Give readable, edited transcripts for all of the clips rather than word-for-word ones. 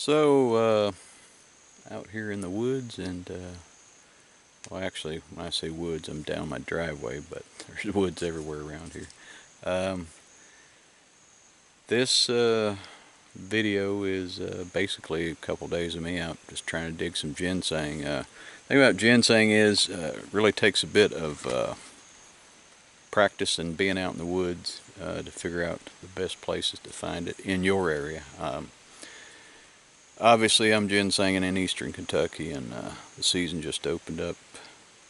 So, out here in the woods, and well, actually, when I say woods, I'm down my driveway, but there's woods everywhere around here. Um, this video is basically a couple days of me out just trying to dig some ginseng. The thing about ginseng is it really takes a bit of practice and being out in the woods to figure out the best places to find it in your area. Obviously, I'm ginsenging in eastern Kentucky, and the season just opened up.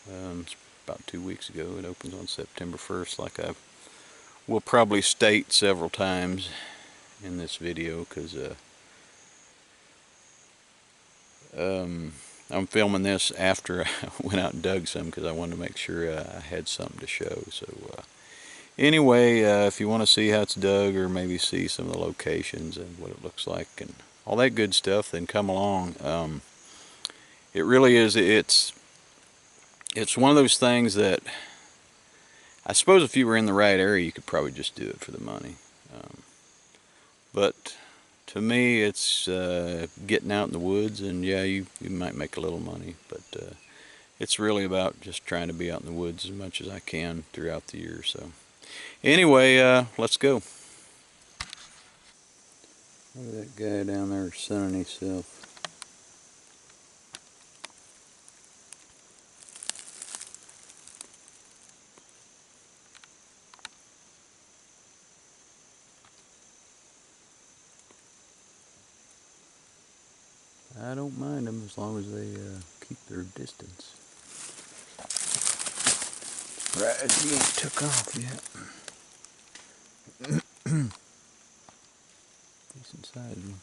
It's about 2 weeks ago. It opens on September 1st, like I will probably state several times in this video, because I'm filming this after I went out and dug some, because I wanted to make sure I had something to show. So anyway, if you want to see how it's dug, or maybe see some of the locations and what it looks like and all that good stuff, then come along. It really is, it's one of those things that I suppose if you were in the right area, you could probably just do it for the money. But to me, it's getting out in the woods, and yeah, you might make a little money, but it's really about just trying to be out in the woods as much as I can throughout the year. So anyway, let's go. Look at that guy down there sunning himself. I don't mind them as long as they keep their distance. Right, he ain't took off yet. Decent size one.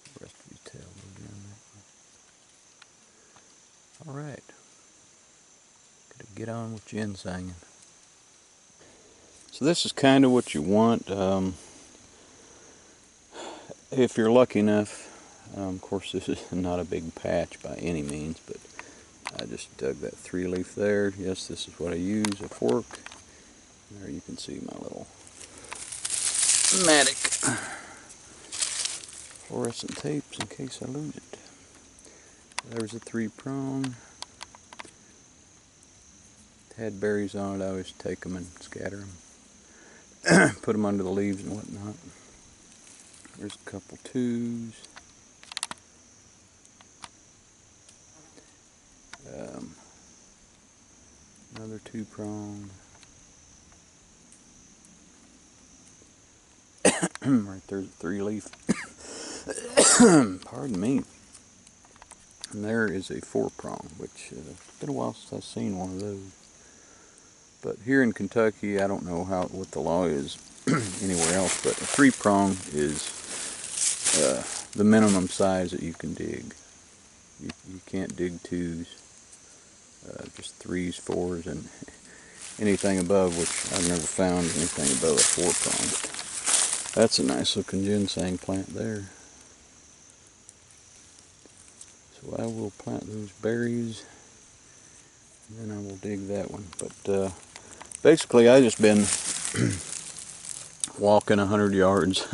The rest of his tail will go down that way. Alright. Gotta get on with ginsenging. So this is kind of what you want. If you're lucky enough, of course this is not a big patch by any means, but I just dug that 3-leaf there. Yes, this is what I use, a fork. There you can see my little mattock fluorescent tapes in case I lose it. There's a 3-prong. Had berries on it, I always take them and scatter them. Put them under the leaves and whatnot. There's a couple 2s. Another 2-prong. Right there's a 3-leaf. Pardon me. And there is a 4-prong, which it's been a while since I've seen one of those. But here in Kentucky, I don't know what the law is anywhere else, but a 3-prong is the minimum size that you can dig. You can't dig 2s, just 3s, 4s, and anything above, which I've never found anything above a 4-prong. That's a nice looking ginseng plant there. So I will plant those berries, and then I will dig that one. But basically, I just been walking 100 yards,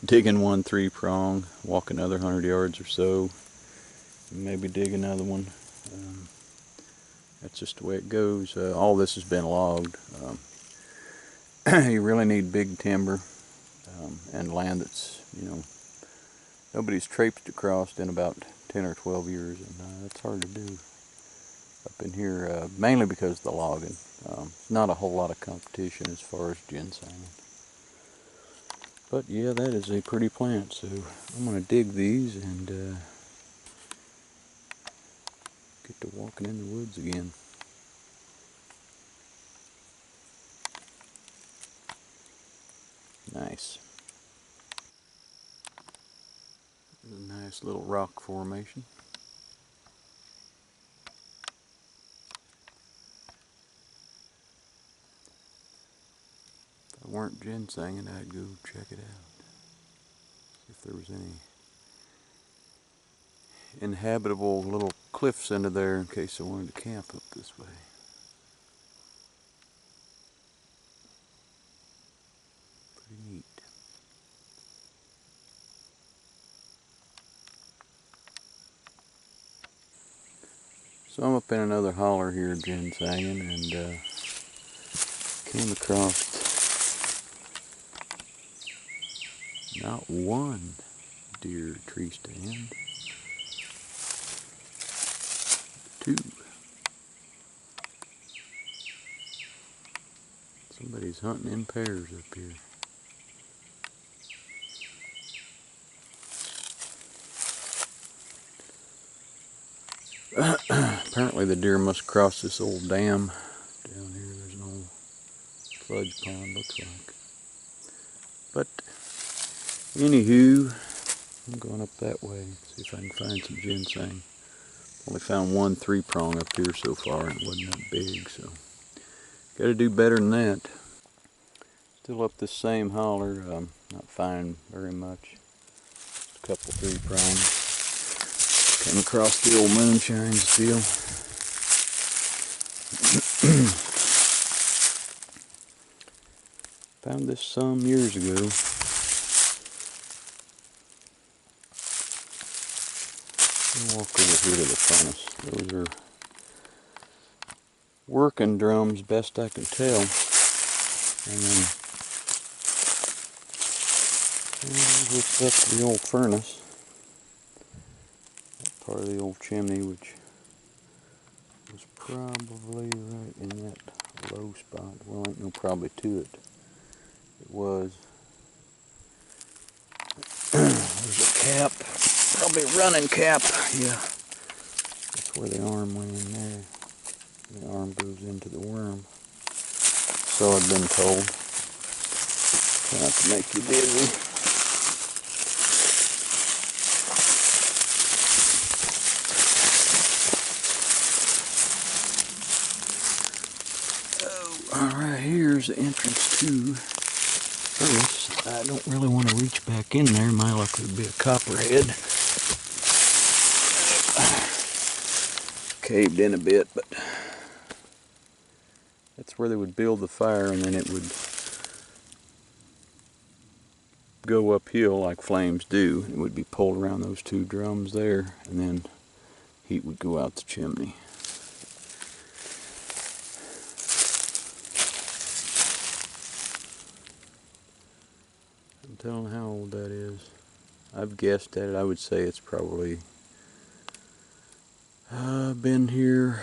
digging one 3-prong, walking another 100 yards or so, maybe dig another one. That's just the way it goes. All this has been logged. You really need big timber and land that's, nobody's traipsed across in about 10 or 12 years, and that's hard to do up in here, mainly because of the logging. Not a whole lot of competition as far as ginseng. But yeah, that is a pretty plant, so I'm going to dig these and get to walking in the woods again. Nice. A nice little rock formation. If I weren't ginsenging, I'd go check it out. See if there was any inhabitable little cliffs under there in case I wanted to camp up this way. Pretty neat. So I'm up in another holler here ginsenging and came across not one deer tree stand, two. Somebody's hunting in pairs up here. Apparently the deer must cross this old dam down here. There's an old sludge pond, looks like. But anywho, I'm going up that way, see if I can find some ginseng. Only found one 3-prong up here so far, and it wasn't that big, so got to do better than that. Still up this same holler, not finding very much. Just a couple 3-prongs. Came across the old moonshine still. Found this some years ago. I'll walk over here to the furnace. Those are working drums, best I can tell. And then hooked up to the old furnace. That part of the old chimney, which was probably right in that low spot. Well, ain't no probably to it. It was. There's a cap. Probably a running cap. Yeah. That's where the arm went in there. The arm goes into the worm. So I've been told. Try not to make you dizzy. Alright, here's the entrance to furnace. I don't really want to reach back in there. My luck would be a copperhead. Caved in a bit, but that's where they would build the fire, and then it would go uphill like flames do. It would be pulled around those 2 drums there, and then heat would go out the chimney. I'm telling how old that is. I've guessed at it. I would say it's probably been here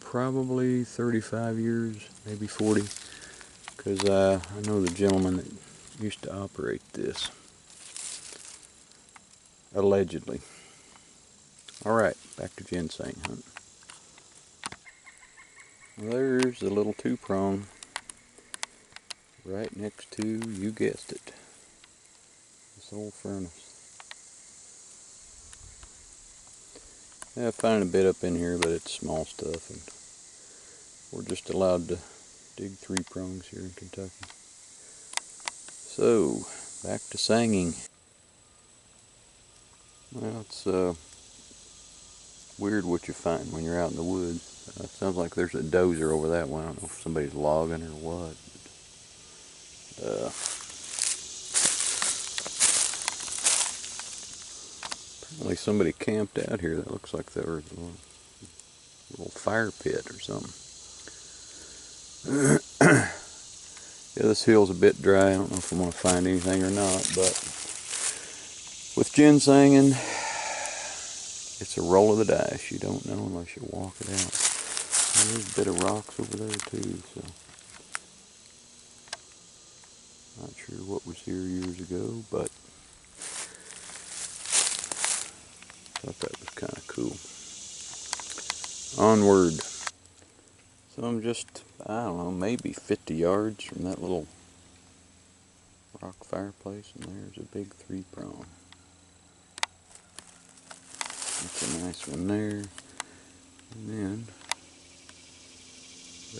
probably 35 years, maybe 40, because I know the gentleman that used to operate this, allegedly. Alright, back to ginseng hunt. There's the little 2-prong right next to, you guessed it, this old furnace. Yeah, I find a bit up in here, but it's small stuff, and we're just allowed to dig 3-prongs here in Kentucky. So, back to sanging. Well, it's weird what you find when you're out in the woods. It sounds like there's a dozer over that one. I don't know if somebody's logging or what. Apparently somebody camped out here. That looks like there was a little fire pit or something. Yeah, this hill's a bit dry. I don't know if I'm going to find anything or not, but with ginsenging, it's a roll of the dice. You don't know unless you walk it out. And there's a bit of rocks over there too, so not sure what was here years ago, but thought that was kind of cool. Onward. So I'm just, I don't know, maybe 50 yards from that little rock fireplace, and there's a big 3-prong. That's a nice one there. And then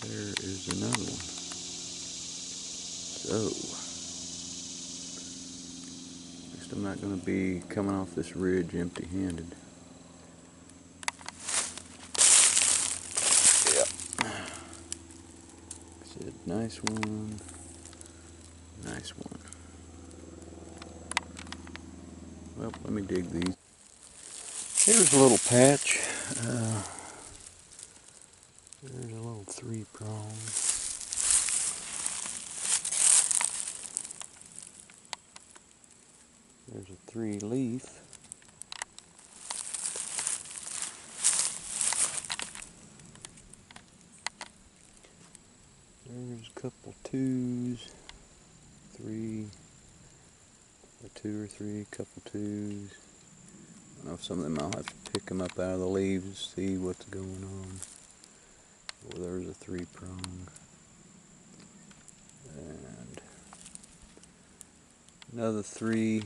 there is another one. So, at least I'm not going to be coming off this ridge empty-handed. Nice one, nice one. Well, let me dig these. Here's a little patch. There's a little 3-prong. There's a 3-leaf. There's a couple 2s, 3, a 2 or 3, couple 2s. I don't know if some of them I'll have to pick them up out of the leaves, see what's going on. Oh, there's a 3-prong. And another 3.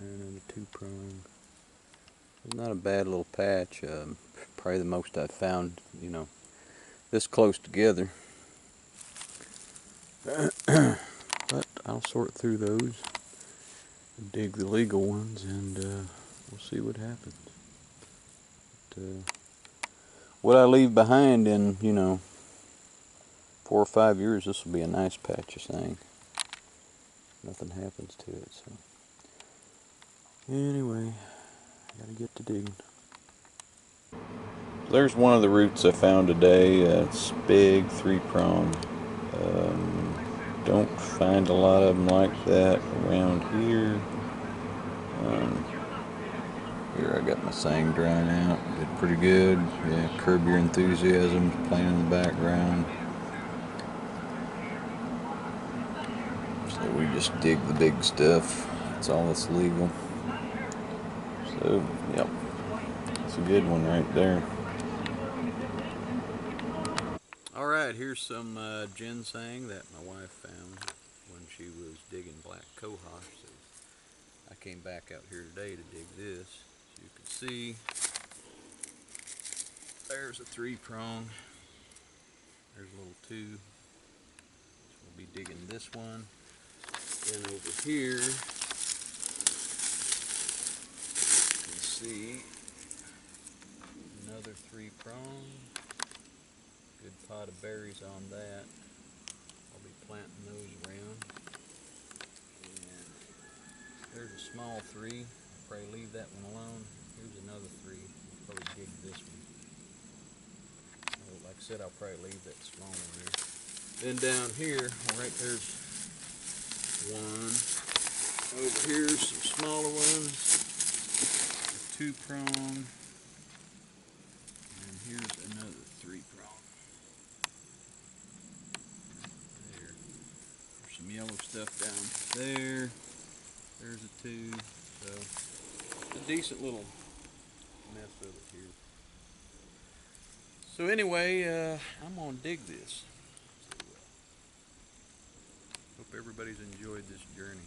And a 2-prong. It's not a bad little patch. Probably the most I've found, you know, this close together. But I'll sort through those, dig the legal ones, and we'll see what happens. But, what I leave behind in, you know, 4 or 5 years, this will be a nice patch, I think. Nothing happens to it, so. Anyway, I gotta get to digging. There's one of the roots I found today. It's big, 3-prong. Don't find a lot of them like that around here. Here I got my thing drying out. Did pretty good. Yeah, Curb Your Enthusiasm playing in the background. So we just dig the big stuff. That's all that's legal. So, yep. It's a good one right there. Alright, here's some ginseng that my wife found when she was digging black cohosh. So I came back out here today to dig this. As you can see, there's a 3-prong. There's a little 2. So we'll be digging this one. Then over here, you can see another 3-prong. Good pot of berries on that. I'll be planting those around. And there's a small 3. I'll probably leave that one alone. Here's another 3. I'll probably dig this one. Like I said, I'll probably leave that small one there. Then down here, right there's one. Over here's some smaller ones. A 2-prong. And here's another 3-prong. There. There's some yellow stuff down there. There's a 2. So it's a decent little mess of it here. So anyway, I'm gonna dig this. So, hope everybody's enjoyed this journey.